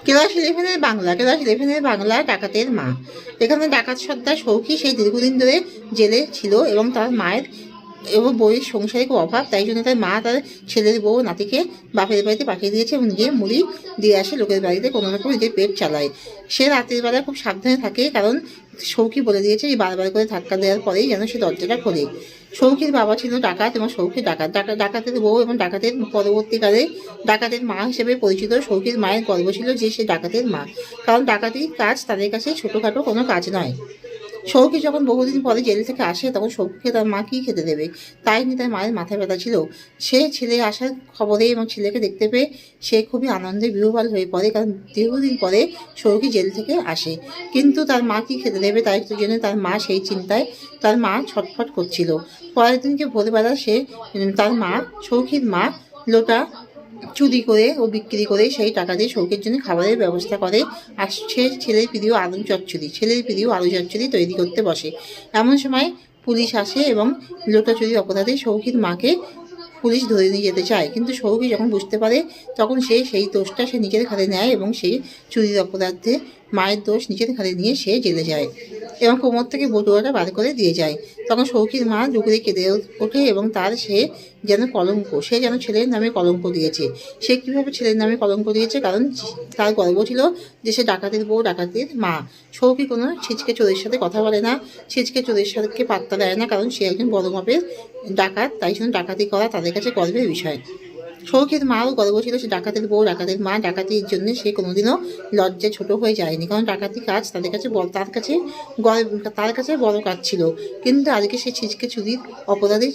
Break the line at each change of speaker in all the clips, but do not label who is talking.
Class 11-এর Bangla. Class 11-এর Bangla ডাকাতের মা। এখানে ডাকাত সর্দার সৌখী সেই দীর্ঘদিন ধরে জেলে ছিল এবং তার মায়ের এবং বউয়ের সংসারে খুব অভাব, তাই জন্য তার মা তার ছেলের বউ নাতিকে বাপের বাড়িতে পাঠিয়ে দিয়েছে এবং নিজে মুড়ি দিয়ে আসে লোকের বাড়িতে, কোনো রকম নিজের পেট চালায়। সে রাতের বেলা খুব সাবধানে থাকে, কারণ সৌখী বলে দিয়েছে যে বারবার করে ধাক্কা দেওয়ার পরেই যেন সে দরজাটা খোলে। সৌখীর বাবা ছিল ডাকাত এবং সৌখী ডাকাতের বউ এবং ডাকাতের পরবর্তীকালে ডাকাতের মা হিসেবে পরিচিত। সৌখীর মায়ের গর্ব ছিল যে সে ডাকাতের মা, কারণ ডাকাতির কাজ তাদের কাছে ছোটোখাটো কোনো কাজ নয়। সৌখী যখন বহুদিন পরে জেল থেকে আসে তখন সৌখীকে তার মা কী খেতে দেবে, তাই নিয়ে তার মায়ের মাথা ব্যথা ছিল। সে ছেলে আসার খবরে এবং ছেলেকে দেখতে পেয়ে সে খুবই আনন্দে বিহ্বল হয়ে পড়ে, কারণ দীর্ঘদিন পরে সৌখী জেল থেকে আসে। কিন্তু তার মা কী খেতে দেবে তাই জন্য তার মা সেই চিন্তায় তার মা ছটফট করছিল। পরের দিনকে ভোরবেলা তার মা সৌখীর মা লোটা চুরি করে ও বিক্রি করে সেই টাকা দিয়ে সৌখীর জন্য খাবারের ব্যবস্থা করে। আর সে ছেলের প্রিয় আলু চচ্চড়ি তৈরি করতে বসে। এমন সময় পুলিশ আসে এবং লোটা চুরির অপরাধে সৌখীর মাকে পুলিশ ধরে নিয়ে যেতে চায়, কিন্তু সৌখী যখন বুঝতে পারে তখন সে সেই দোষটা সে নিজের ঘাড়ে নেয় এবং সেই চুরির অপরাধে মায়ের দোষ নিজের ঘাড়ে নিয়ে সে জেলে যায় এবং কোমর থেকে বটুয়াটা বার করে দিয়ে যায়। তখন সৌখীর মা জুগুড়ে কেঁদে ওঠে এবং সে যেন কলঙ্ক, সে যেন ছেলের নামে কলঙ্ক দিয়েছে। সে কীভাবে ছেলের নামে কলঙ্ক দিয়েছে, কারণ তার গর্ব ছিল যে সে ডাকাতের বউ, ডাকাতের মা। সৌখী কোনো ছিচকে চোরের সাথে কথা বলে না, ছিচকে চোরের সাথে পাত্তা দেয় না, কারণ সে একজন বড় মাপের ডাকাত, তাই জন্য ডাকাতি করা তাদের কাছে গর্বের বিষয়। সৌখীর মাও গর্ব ছিল সে ডাকাতের বউ, ডাকাতের মা। ডাকাতির জন্য সে কোনোদিনও লজ্জায় ছোট হয়ে যায়নি, কারণ ডাকাতি কাজ তাদের কাছে তার কাছে বড় কাজ ছিল। কিন্তু আজকে সে ছিচকে চুরির অপরাধী,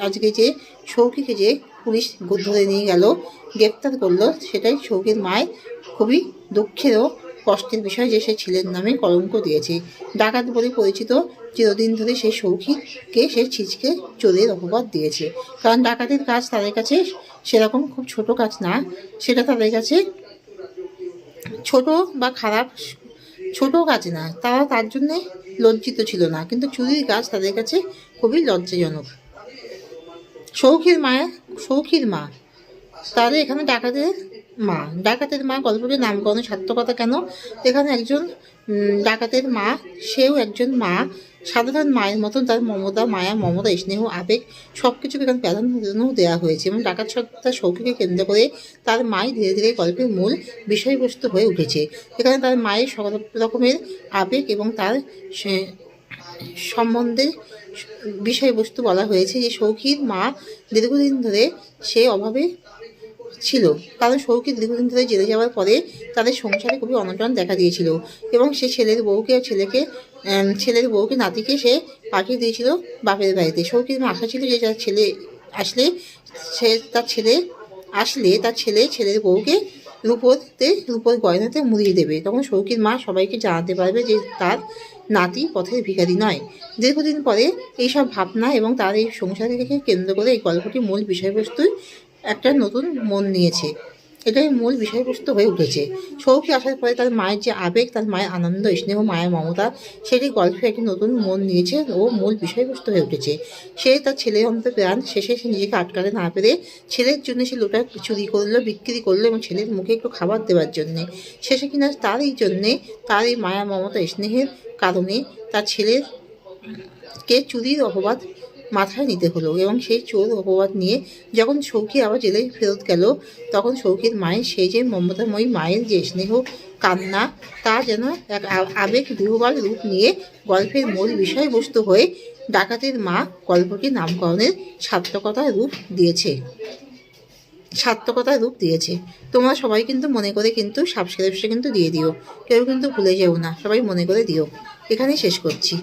আজকে যে সৌখীকে যে পুলিশ ধরে নিয়ে গেল, গ্রেপ্তার করলো, সেটাই সৌখীর মায়ের খুবই দুঃখের ও কষ্টের বিষয় যে সে ছেলের নামে কলঙ্ক দিয়েছে। ডাকাত বলে পরিচিত চিরদিন ধরে সেই সৌখীকে সে ছিচকে চোরের অপবাদ দিয়েছে, কারণ ডাকাতের কাজ তাদের কাছে সেরকম খুব ছোট কাজ না, সেটা তাদের কাছে ছোট বা খারাপ ছোট কাজ না, তারা তার জন্যে লজ্জিত ছিল না, কিন্তু চুরির কাজ তাদের কাছে খুবই লজ্জাজনক। সৌখীর মা তাহলে এখানে ডাকাতের মা গল্পটির নামকরণের সার্থকতা কেন? এখানে একজন ডাকাতের মা, সেও একজন মা, সাধারণ মায়ের মতন তার মমতা, মায়া, মমতা, স্নেহ, আবেগ সব কিছুকে এখানে প্রাধান্য দেওয়া হয়েছে এবং ডাকাত সত্তা সৌখীকে কেন্দ্র করে তার মাই ধীরে ধীরে গল্পের মূল বিষয়বস্তু হয়ে উঠেছে। এখানে তার মায়ের সকল রকমের আবেগ এবং তার সম্বন্ধে বিষয়বস্তু বলা হয়েছে, যে সৌখীর মা দীর্ঘদিন ধরে সে অভাবে ছিল, কারণ সৌখী দীর্ঘদিন ধরে জেলে যাওয়ার পরে তাদের সংসারে খুবই অনটন দেখা দিয়েছিল এবং সে ছেলের বউকে নাতিকে সে পাঠিয়ে দিয়েছিল বাপের বাড়িতে। সৌখীর মা আশা ছিল যে তার ছেলে ছেলের বউকে রূপোর গয়নাতে মুড়িয়ে দেবে। তখন সৌখীর মা সবাইকে জানাতে পারবে যে তার নাতি পথের ভিখারি নয়। দীর্ঘদিন পরে এইসব ভাবনা এবং তার এই সংসারকে কেন্দ্র করে এই গল্পটির মূল বিষয়বস্তুই একটা নতুন মন নিয়েছে, এটাই মূল বিষয়বস্তু হয়ে উঠেছে। সৌখী আসার পরে তার মায়ের যে আবেগ, তার মায়ের আনন্দ, স্নেহ, মায়া, মমতা, সেটি গল্পে একটি নতুন মন নিয়েছে ও মূল বিষয়বস্তু হয়ে উঠেছে। সে তার ছেলের অন্ত প্রাণ, শেষে সে নিজেকে আটকাতে না পেরে ছেলের জন্য সে লোটা চুরি করলো, বিক্রি করলো এবং ছেলের মুখে একটু খাবার দেওয়ার জন্যে। শেষে কিনা তার এই মায়া, মমতা, স্নেহের কারণে তার ছেলেকে চুরির অপবাদ মাথায় নিতে হলো এবং সেই চোর অপবাদ নিয়ে যখন সৌখী আবার জেলে ফেরত গেল, তখন সৌখীর মায়ের সেই যে মমতাময়ী মায়ের যে স্নেহ, কান্না, তা যেন এক আবেগ বিহ্বল রূপ নিয়ে গল্পের মূল বিষয়বস্তু হয়ে ডাকাতের মা গল্পটির নামকরণের সার্থকতার রূপ দিয়েছে। তোমরা সবাই কিন্তু মনে করে কিন্তু সাবস্ক্রাইবটা কিন্তু দিয়ে দিও, কেউ কিন্তু ভুলে যেও না, সবাই মনে করে দিও। এখানেই শেষ করছি।